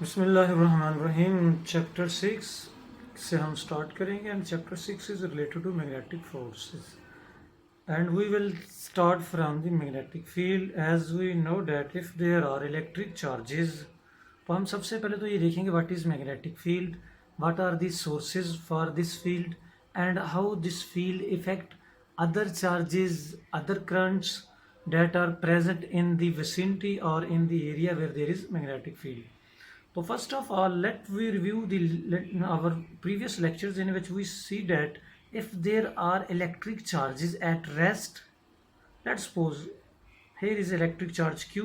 बिस्मिल्लाहिर्रहमानिर्रहीम। चैप्टर 6 से हम स्टार्ट करेंगे and chapter 6 is related to magnetic forces and we will start from the magnetic field as we know that if there are electric charges. तो हम सबसे पहले तो ये देखेंगे what is magnetic field, what are the sources for this field and how this field effect other charges, other currents that are present in the vicinity or in the area where there is magnetic field. So first of all, let we review our previous lectures in which we see that if there are electric charges at rest, let's suppose here is electric charge Q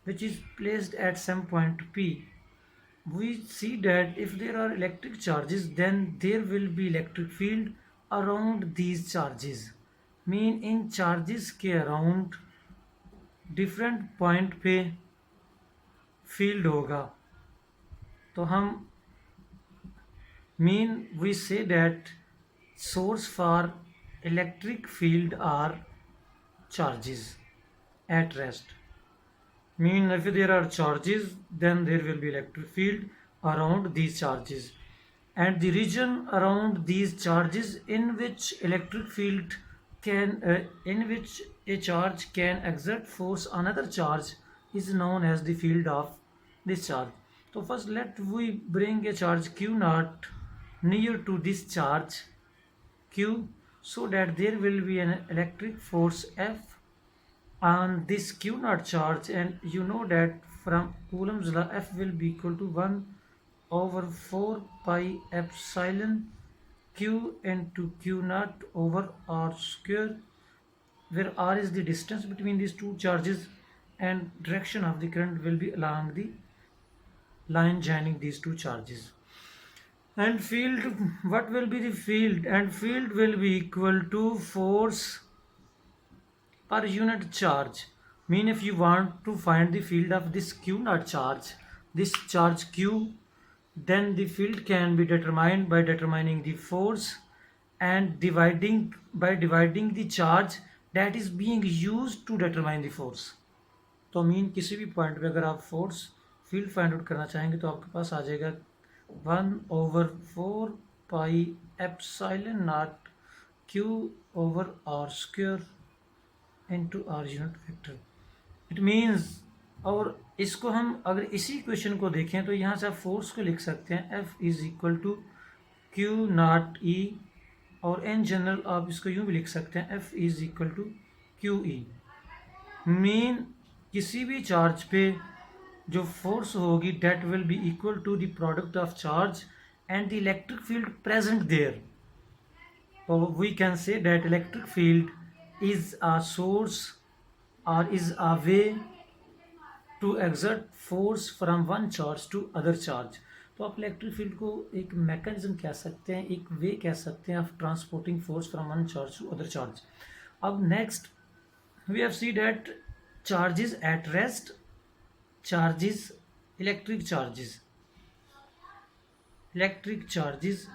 which is placed at some point P. We see that if there are electric charges, then there will be electric field around these charges. Mean in charges के around different point पे field होगा. तो हम mean we say that source for electric field are charges at rest. Mean if there are charges, then there will be electric field around these charges, and the region around these charges in which electric field can in which a charge can exert force on another charge is known as the field of this charge. So first let we bring a charge Q naught near to this charge Q, so that there will be an electric force F on this Q naught charge, and you know that from Coulomb's law F will be equal to 1 over 4 pi epsilon Q into Q naught over R square, where R is the distance between these two charges and direction of the current will be along the line joining these two charges. And field, what will be the field? And field will be equal to force per unit charge. Mean if you want to find the field of this Q naught charge, this charge Q, then the field can be determined by determining the force and dividing the charge that is being used to determine the force. तो mean किसी भी point पे अगर आप force field find out करना चाहेंगे तो आपके पास आ जाएगा 1/4 pi epsilon not Q over R square into R unit vector. It means, और इसको हम अगर इसी इक्वेशन को देखें तो यहाँ से आप फोर्स को लिख सकते हैं F is equal to Q naught E, और इन जनरल आप इसको यूँ भी लिख सकते हैं F is equal to QE. Mean किसी भी चार्ज पे जो फोर्स होगी that will be equal to the product of charge and the electric field present there. We can say that electric field is a source or is a way to exert force from one charge to other charge. तो आप electric field को एक mechanism कह सकते हैं, एक वे कह सकते हैं of transporting force from one charge to other charge. अब next we have see that charges at rest, charges, electric charges, electric charges.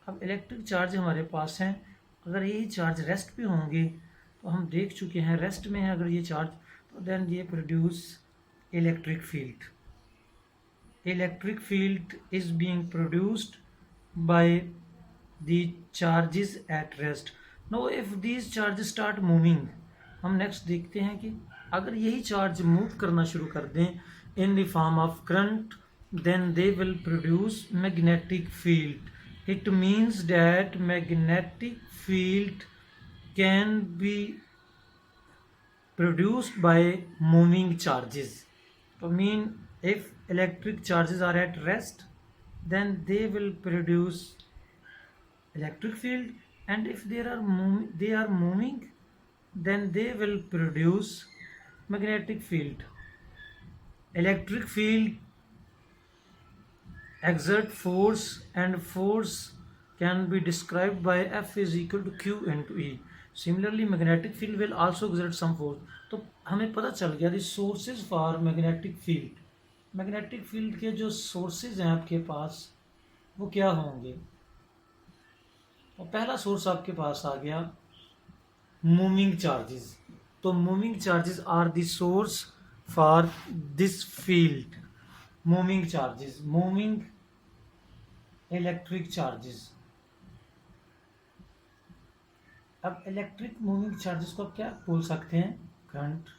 अब इलेक्ट्रिक चार्ज हमारे पास हैं, अगर यही चार्ज रेस्ट पे होंगे तो हम देख चुके हैं रेस्ट में है अगर ये चार्ज, तो देन ये produce electric field. Electric field is being produced by the charges at rest. Know if these charges start moving, हम नेक्स्ट देखते हैं कि अगर यही चार्ज मूव करना शुरू कर दें in the form of current, then they will produce magnetic field. It means that magnetic field can be produced by moving charges. So mean if electric charges are at rest, then they will produce electric field, and if they are moving, then they will produce magnetic field. Electric field exert force, and force can be described by F is equal to Q into E. Similarly magnetic field will also exert some force. तो हमें पता चल गया the sources for magnetic field. Magnetic field के जो sources हैं आपके पास वो क्या होंगे. और पहला सोर्स आपके पास आ गया मूविंग चार्जेस. तो moving charges are the source for this field. Moving charges, moving electric charges. अब इलेक्ट्रिक मूविंग चार्जेस को आप क्या बोल सकते हैं? Current,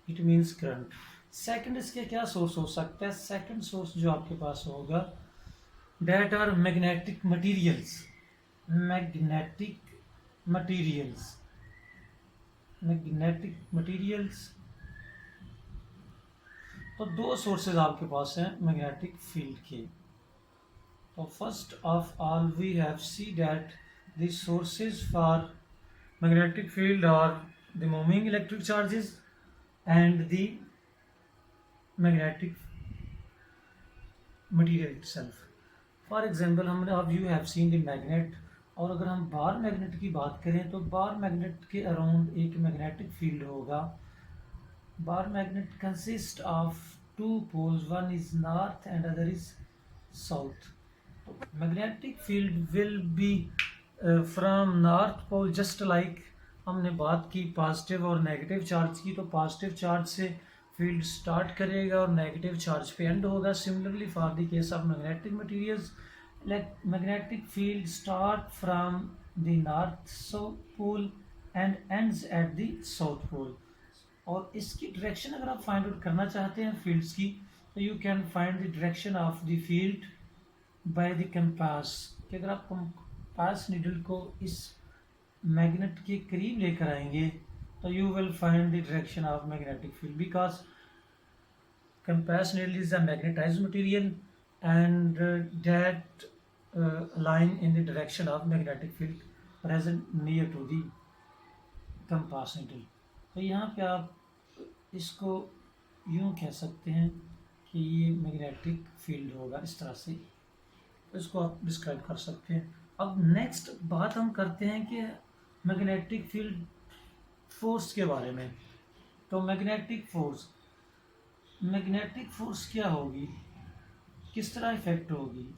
it means current. Second इसके क्या सोर्स हो सकता है? सेकंड सोर्स जो आपके पास होगा, that are magnetic materials, magnetic materials, magnetic materials. तो दो सोर्सेज आपके पास हैं मैग्नेटिक फील्ड के। तो first of all we have see that the sources for magnetic field are the moving electric charges and the magnetic material itself. For example, हमने अब you have seen the magnet, और अगर हम bar magnet की बात करें तो bar magnet के अराउंड एक मैग्नेटिक फील्ड होगा। Bar magnet consist of two poles, one is north and other is south. तो magnetic field will be from north pole, just like हमने बात की पॉजिटिव और नेगेटिव चार्ज की, तो पॉजिटिव चार्ज से फील्ड स्टार्ट करेगा और नेगेटिव चार्ज पे एंड होगा। Similarly for the case of magnetic materials, magnetic field start from the north pole and ends at the south pole. और इसकी डायरेक्शन अगर आप फाइंड आउट करना चाहते हैं फील्ड्स की, तो you can find the direction of the field by the compass. कि अगर आप कंपास नीडल को इस मैग्नेट के करीब लेकर आएंगे तो you will find the direction of magnetic field, because compass needle is a magnetised material and that line in the direction of magnetic field present near to the compass needle। तो यहाँ पे आप इसको यूँ कह सकते हैं कि ये मैग्नेटिक फील्ड होगा इस तरह से, तो इसको आप डिस्क्राइब कर सकते हैं। अब नेक्स्ट बात हम करते हैं कि मैग्नेटिक फील्ड फोर्स के बारे में। तो मैग्नेटिक फोर्स क्या होगी, किस तरह इफेक्ट होगी?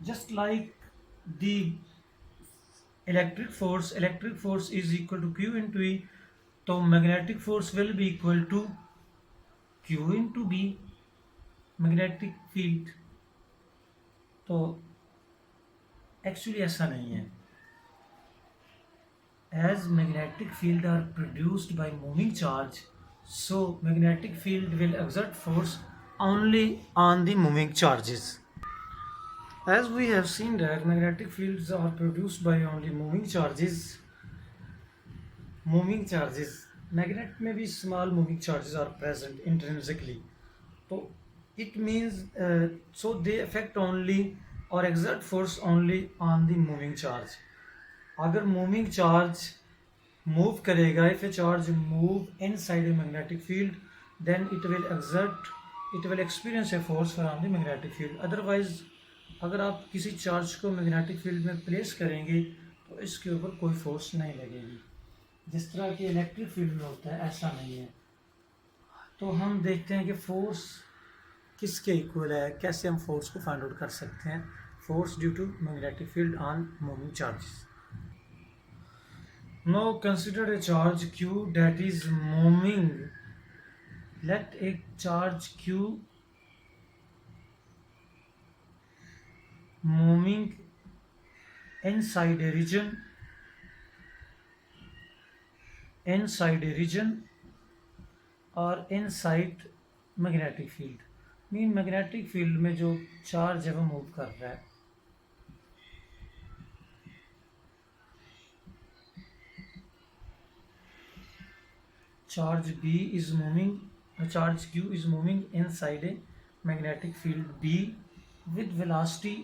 Just like the electric force is equal to Q into E, तो magnetic force will be equal to Q into B, magnetic field। तो एक्चुअली ऐसा नहीं है। As magnetic field are produced by moving charge, so magnetic field will exert force only on the moving charges। As we have seen that magnetic fields are produced by only moving charges, magnet में भी small moving charges are present intrinsically, तो it means so they affect only or exert force only on the moving charge। अगर moving charge move करेगा, if a charge move inside a magnetic field, then it will experience a force from the magnetic field। otherwise अगर आप किसी charge को magnetic field में place करेंगे तो इसके ऊपर कोई फोर्स नहीं लगेगी, जिस तरह की इलेक्ट्रिक फील्ड में होता है ऐसा नहीं है। तो हम देखते हैं कि फोर्स किसके इक्वल है, कैसे हम फोर्स को फाइंड आउट कर सकते हैं। Force due to magnetic field on moving charges. Now consider a charge Q that is moving. Let a charge Q moving inside a region और inside magnetic field, mean magnetic field में जो charge है वो move कर रहा है। Charge Q is moving inside a magnetic field B with velocity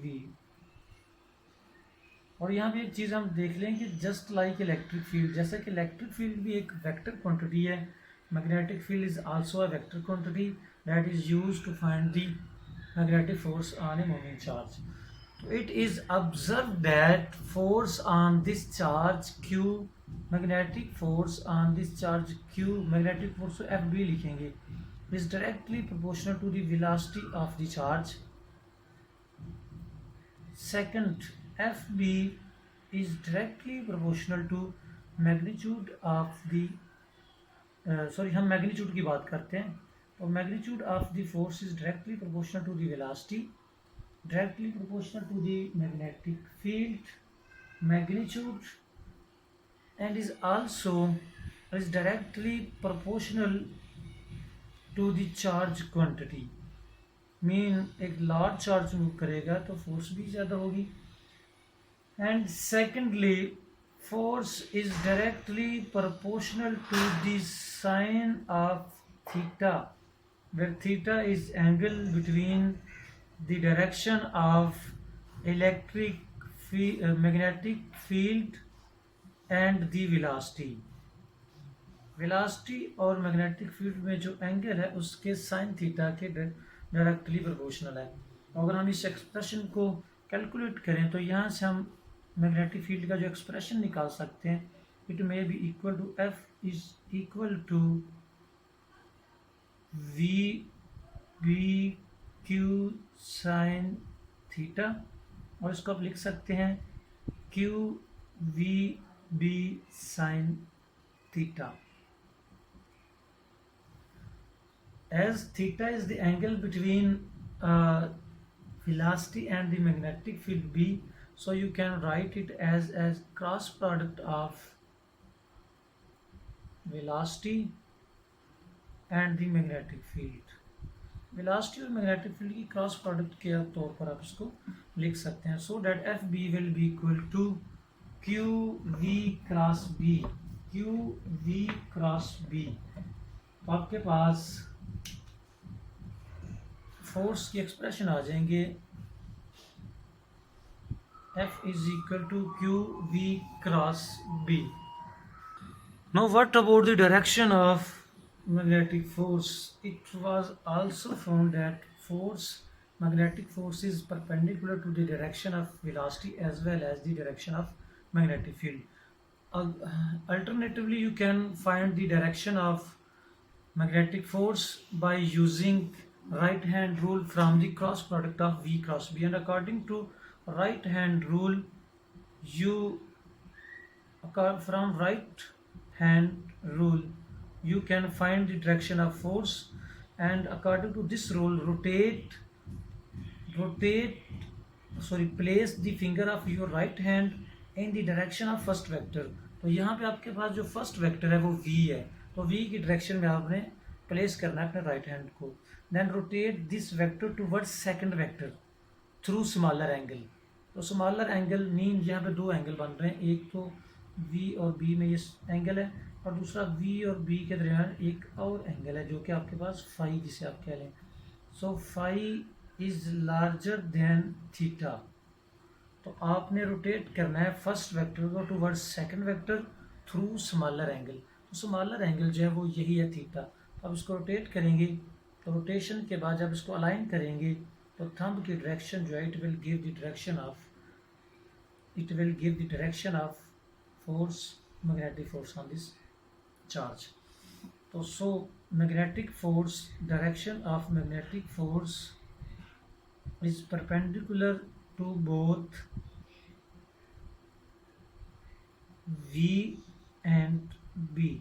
v। और यहाँ पे एक चीज़ हम देख लें कि जस्ट लाइक इलेक्ट्रिक फील्ड, जैसे कि इलेक्ट्रिक फील्ड भी एक वेक्टर क्वांटिटी है, magnetic field is also a vector quantity that is used to find the magnetic force on a moving charge. तो it is observe that force on this charge Q, magnetic force on this charge Q, magnetic force को FB लिखेंगे, is directly proportional to the velocity of the charge Second, FB is directly proportional to magnitude of the हम magnitude की बात करते हैं, तो magnitude of the force is directly proportional to the velocity, directly proportional to the magnetic field magnitude, and is directly proportional to the charge quantity. Mean एक large charge move करेगा तो force भी ज़्यादा होगी. And secondly force is directly proportional to the sine of theta, where theta is angle between the direction of magnetic field and the velocity. Velocity और magnetic field में जो angle है उसके साइन थीटा के directly proportional है. अगर हम इस एक्सप्रेशन को कैलकुलेट करें तो यहाँ से हम मैग्नेटिक फील्ड का जो एक्सप्रेशन निकाल सकते हैं, it may be equal to F is equal to V B Q sine theta, और इसको आप लिख सकते हैं Q V B sine theta. As theta is the angle between velocity and the magnetic field B, so you can write it as cross product of velocity and the magnetic field. Velocity और magnetic field की cross product के तौर पर आप इसको लिख सकते हैं. So that F B will be equal to Q V cross B. Q V cross B. आपके पास फोर्स की एक्सप्रेशन आ जाएंगे F is equal to Q V cross B. Now what about the direction of magnetic force? It was also found that magnetic force is perpendicular to the direction of velocity as well as the direction of magnetic field. Alternatively, you can find the direction of magnetic force by using right hand rule from the cross product of V cross B, and according to right hand rule from right hand rule you can find the direction of force, and according to this rule place the finger of your right hand in the direction of first vector. तो यहाँ पे आपके पास जो first vector है वो V है, तो V की डायरेक्शन में आपने प्लेस करना है अपने राइट हैंड को. Then rotate this vector towards second vector through smaller angle. तो स्मॉलर एंगल मीन यहाँ पे दो एंगल बन रहे हैं, एक तो V और B में ये एंगल है, और दूसरा V और B के दरमियान एक और एंगल है जो कि आपके पास फाई जिसे आप कह लें. So phi is larger than theta. तो आपने रोटेट करना है फर्स्ट वेक्टर को towards second vector through smaller angle. तो स्मॉलर एंगल जो है वो यही है थीटा. तो अब इसको रोटेट करेंगे, तो रोटेशन के बाद जब इसको अलाइन करेंगे तो थंब की डायरेक्शन जो है it will give the direction of force, magnetic force on this charge. तो so magnetic force, direction of magnetic force is perpendicular to both V and B.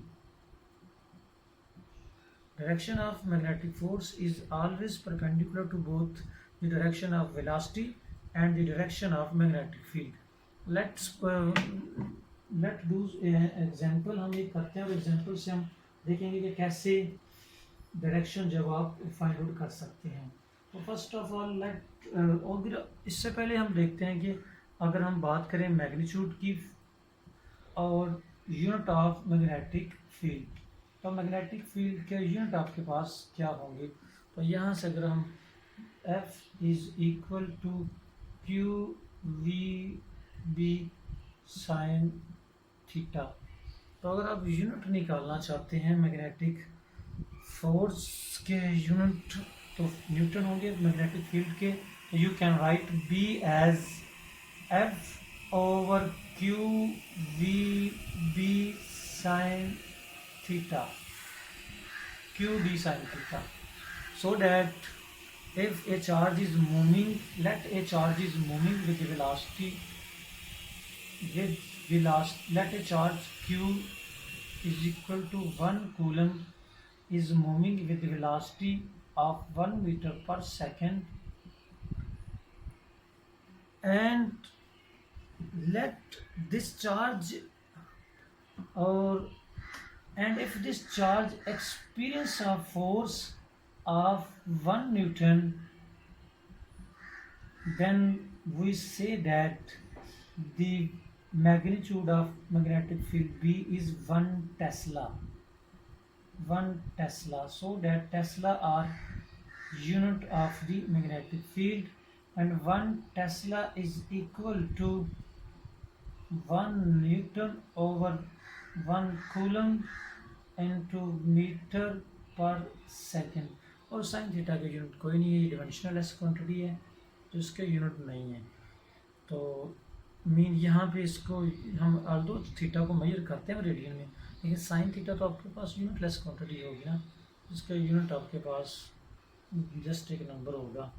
Direction of magnetic force is always perpendicular to both the direction of velocity and the direction of magnetic field. Let's do example. हम ये करते हैं और example से हम देखेंगे कि कैसे डायरेक्शन जब आप फाइंड आउट कर सकते हैं. तो फर्स्ट ऑफ ऑल इससे पहले हम देखते हैं कि अगर हम बात करें मैग्नीट्यूड की और यूनिट ऑफ मैग्नेटिक फील्ड, तो मैग्नेटिक फील्ड के यूनिट आपके पास क्या होंगे. तो यहाँ से अगर हम F is equal to Q V B sine theta. तो अगर आप यूनिट निकालना चाहते हैं मैग्नेटिक फोर्स के यूनिट तो न्यूटन होंगे मैग्नेटिक फील्ड के. You can write B as F over Q V B sine theta, Q B sine theta, so that if a charge is moving, let a charge is moving with velocity, let a charge q is equal to 1 coulomb is moving with velocity of 1 meter per second, and let this charge or and if this charge experience a force of 1 newton, then we say that the magnitude of magnetic field B is 1 Tesla. 1 Tesla. So that Tesla are unit of the magnetic field, and 1 Tesla is equal to 1 Newton over 1 Coulomb into metre पर second. और sine theta का unit कोई नहीं है, ये dimensional less quantity है तो इसके यूनिट नहीं है। तो मीन यहाँ पे इसको हम आल्दो थीटा को मेजर करते हैं रेडियन में, लेकिन साइन थीटा तो आपके पास यूनिट लेस क्वांटिटी होगी ना, इसका यूनिट आपके पास जस्ट एक नंबर होगा।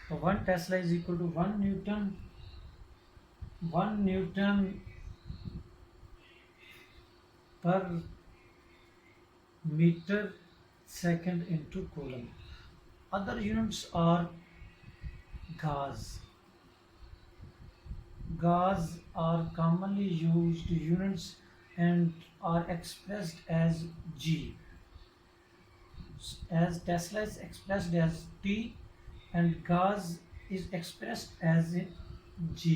तो 1 tesla is equal to 1 newton, 1 newton per meter second into coulomb. Other units are gauss. Gauss are commonly used units and are expressed as G. As Tesla is expressed as T and Gauss is expressed as G.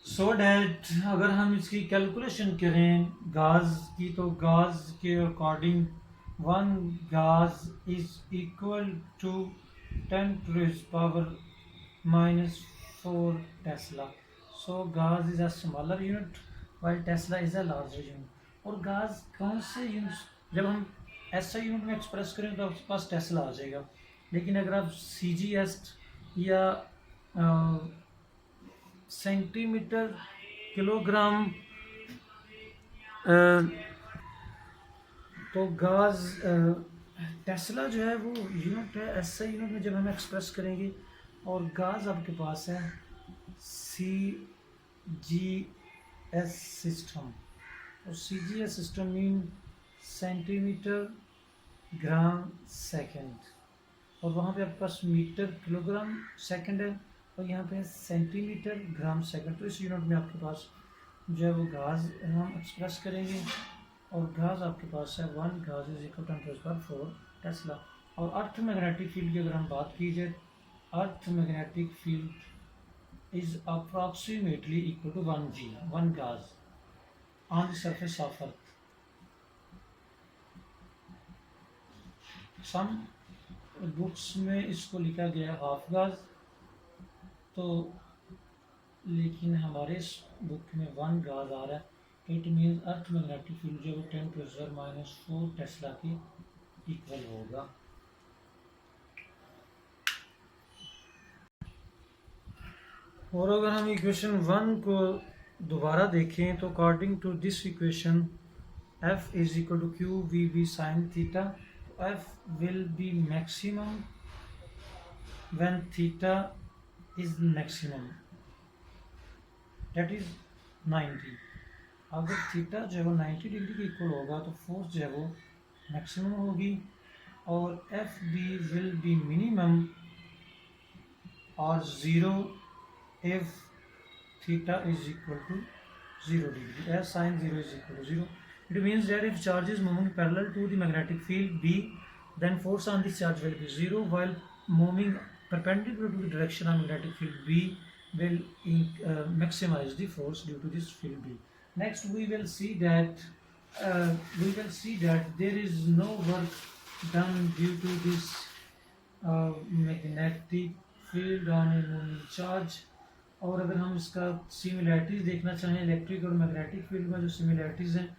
So that अगर हम इसकी calculation करें गाज की, तो गाज के according 1 gauss is equal to 10 to the power -4 tesla. So gauss is a smaller unit while tesla is a larger unit. और गाज कौन से यूनिट, जब हम ऐसा यूनिट में एक्सप्रेस करें तो आपके पास टेस्ला आ जाएगा, लेकिन अगर आप CGS या सेंटीमीटर किलोग्राम तो गाज टेस्ला जो है वो यूनिट है, ऐसा यूनिट में जब हम एक्सप्रेस करेंगे। और गाज आपके पास है CGS सिस्टम, और CGS system mean centimetre gram second, और वहाँ पे आपके पास मीटर किलोग्राम सेकंड है, और यहाँ पे सेंटीमीटर ग्राम सेकंड। तो इस यूनिट में आपके पास जो है वो गाज हम एक्सप्रेस करेंगे, और गाज आपके पास है 1 gauss is equal to 10⁴ Tesla. और अर्थ मैग्नेटिक फील्ड की अगर हम बात की जाए, earth magnetic field is approximately equal to 1 G, 1 gauss on the surface of earth. Some books में इसको लिखा गया है हाफ गाज, तो लेकिन हमारे इस बुक में 1 गाज आ रहा है, it means earth magnetic field जो 10⁻⁴ टेस्ला की इक्वल होगा। और अगर हम इक्वेशन 1 को दोबारा देखें तो according to this equation F is equal to Q V B sine theta, तो F will be maximum when theta is maximum, that is 90। अगर थीटा जो है वो 90 डिग्री के इक्वल होगा तो फोर्स जो है वो मैक्सिमम होगी, और F B will be minimum और 0 if theta is equal to 0 degree, as sin 0 is equal to 0. It means that if charge is moving parallel to the magnetic field B, then force on this charge will be 0, while moving perpendicular to the direction of magnetic field B will maximize the force due to this field B. Next we will see that there is no work done due to this magnetic field on a moving charge. और अगर हम इसका similarities देखना चाहें electric और magnetic field में, जो similarities हैं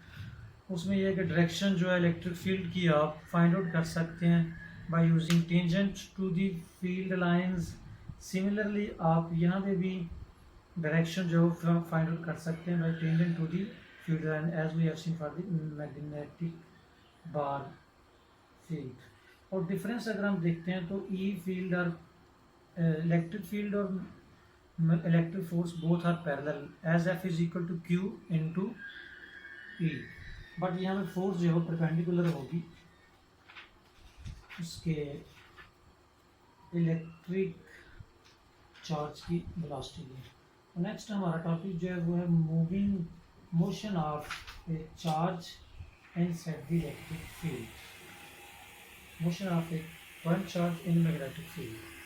उसमें यह है कि डायरेक्शन जो है इलेक्ट्रिक फील्ड की आप फाइंड आउट कर सकते हैं by using tangent to the field lines. Similarly आप यहाँ पे भी डायरेक्शन जो है फाइंड आउट कर सकते हैं by tangent to the field line, as we have seen for the magnetic bar field. और डिफरेंस अगर हम देखते हैं तो ई फील्ड और इलेक्ट्रिक फील्ड और electric force both are parallel as F is equal to Q into E, but यहाँ पे फोर्स जो है परपेंडिकुलर होगी उसके इलेक्ट्रिक चार्ज की वेलोसिटी की। नेक्स्ट हमारा टॉपिक जो है वो है moving motion of A charge inside the electric field, motion of A one charge in magnetic field.